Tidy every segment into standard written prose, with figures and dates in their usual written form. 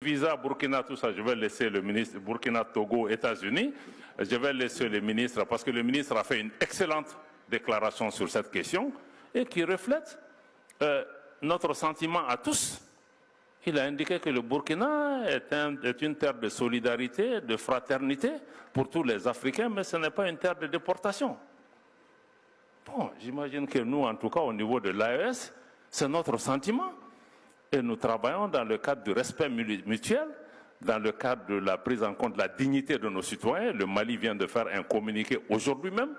Visa, Burkina, tout ça, je vais laisser le ministre Burkina, Togo, États-Unis. Je vais laisser le ministre, parce que le ministre a fait une excellente déclaration sur cette question et qui reflète notre sentiment à tous. Il a indiqué que le Burkina est une terre de solidarité, de fraternité pour tous les Africains, mais ce n'est pas une terre de déportation. Bon, j'imagine que nous, en tout cas, au niveau de l'AES, c'est notre sentiment. Et nous travaillons dans le cadre du respect mutuel, dans le cadre de la prise en compte de la dignité de nos citoyens. Le Mali vient de faire un communiqué aujourd'hui même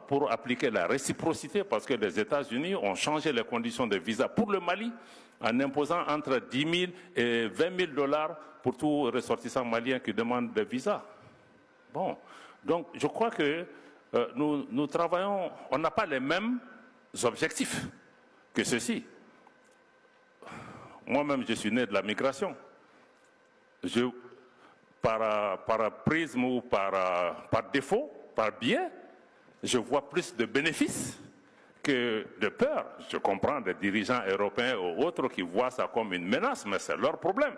pour appliquer la réciprocité, parce que les États-Unis ont changé les conditions de visa pour le Mali en imposant entre 10 000 et 20 000 dollars pour tout ressortissant malien qui demande des visas. Bon, donc je crois que nous travaillons, on n'a pas les mêmes objectifs que ceux-ci. Moi-même, je suis né de la migration. Par prisme ou par défaut, par biais, je vois plus de bénéfices que de peur. Je comprends des dirigeants européens ou autres qui voient ça comme une menace, mais c'est leur problème.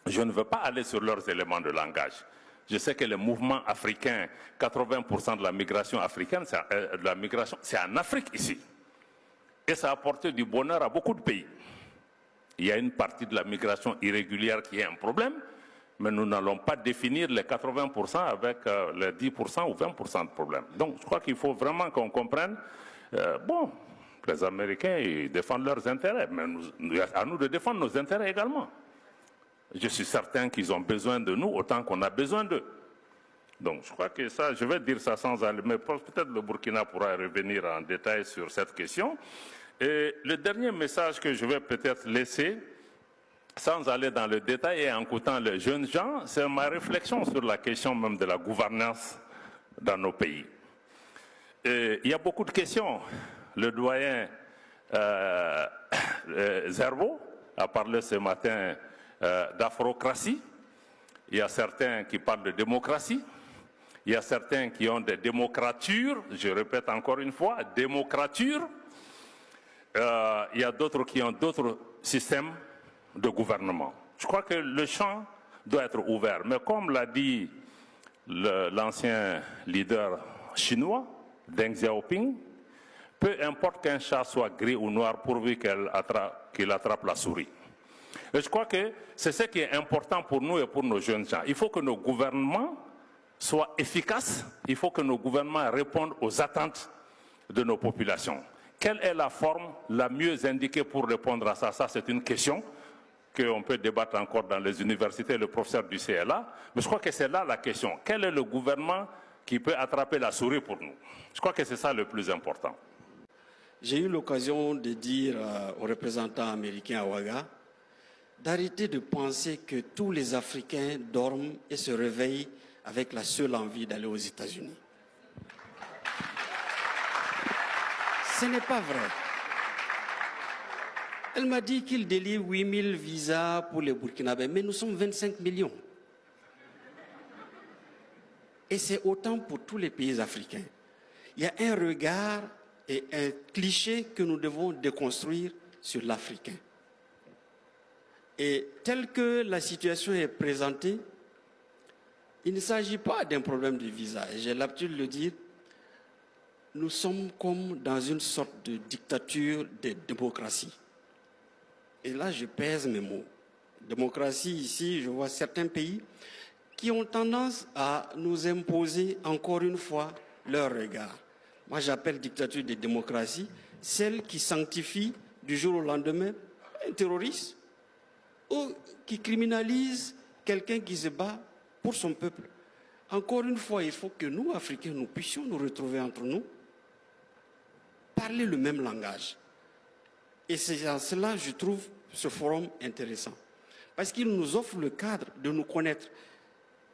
Je ne veux pas aller sur leurs éléments de langage. Je sais que les mouvements africains, 80% de la migration africaine, c'est en Afrique ici. Et ça a apporté du bonheur à beaucoup de pays. Il y a une partie de la migration irrégulière qui est un problème, mais nous n'allons pas définir les 80% avec les 10% ou 20% de problème. Donc je crois qu'il faut vraiment qu'on comprenne, bon, les Américains ils défendent leurs intérêts, mais à nous de défendre nos intérêts également. Je suis certain qu'ils ont besoin de nous autant qu'on a besoin d'eux. Donc je crois que ça, je vais dire ça sans aller, mais peut-être le Burkina pourra revenir en détail sur cette question. Et le dernier message que je vais peut-être laisser, sans aller dans le détail et en écoutant les jeunes gens, c'est ma réflexion sur la question même de la gouvernance dans nos pays. Et il y a beaucoup de questions. Le doyen Zerbo a parlé ce matin d'afrocratie. Il y a certains qui parlent de démocratie. Il y a certains qui ont des démocratures. Je répète encore une fois, démocrature. Il y a d'autres qui ont d'autres systèmes de gouvernement. Je crois que le champ doit être ouvert. Mais comme l'a dit l'ancien leader chinois, Deng Xiaoping, peu importe qu'un chat soit gris ou noir pourvu qu'il attrape la souris. Et je crois que c'est ce qui est important pour nous et pour nos jeunes gens. Il faut que nos gouvernements soient efficaces, il faut que nos gouvernements répondent aux attentes de nos populations. Quelle est la forme la mieux indiquée pour répondre à ça? Ça, c'est une question qu'on peut débattre encore dans les universités, le professeur du CLA. Mais je crois que c'est là la question. Quel est le gouvernement qui peut attraper la souris pour nous? Je crois que c'est ça le plus important. J'ai eu l'occasion de dire aux représentants américains à Ouaga d'arrêter de penser que tous les Africains dorment et se réveillent avec la seule envie d'aller aux États-Unis. Ce n'est pas vrai. Elle m'a dit qu'il délivre 8000 visas pour les Burkinabés, mais nous sommes 25 millions. Et c'est autant pour tous les pays africains. Il y a un regard et un cliché que nous devons déconstruire sur l'Africain. Et tel que la situation est présentée, il ne s'agit pas d'un problème de visa. J'ai l'habitude de le dire, nous sommes comme dans une sorte de dictature de démocratie. Et là, je pèse mes mots. Démocratie, ici, je vois certains pays qui ont tendance à nous imposer encore une fois leur regard. Moi, j'appelle dictature de démocratie celle qui sanctifie du jour au lendemain un terroriste ou qui criminalise quelqu'un qui se bat pour son peuple. Encore une fois, il faut que nous, Africains, nous puissions nous retrouver entre nous, parler le même langage. Et c'est en cela que je trouve ce forum intéressant. Parce qu'il nous offre le cadre de nous connaître.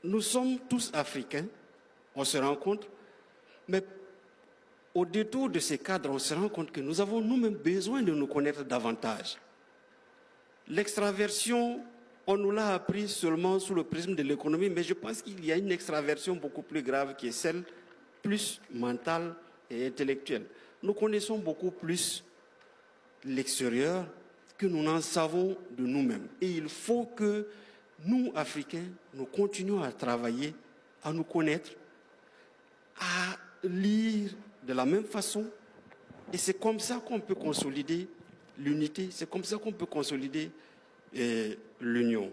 Nous sommes tous Africains, on se rencontre, mais au détour de ces cadres, on se rend compte que nous avons nous-mêmes besoin de nous connaître davantage. L'extraversion, on nous l'a appris seulement sous le prisme de l'économie, mais je pense qu'il y a une extraversion beaucoup plus grave qui est celle plus mentale et intellectuelle. Nous connaissons beaucoup plus l'extérieur que nous n'en savons de nous-mêmes. Et il faut que nous, Africains, nous continuions à travailler, à nous connaître, à lire de la même façon. Et c'est comme ça qu'on peut consolider l'unité, c'est comme ça qu'on peut consolider l'union.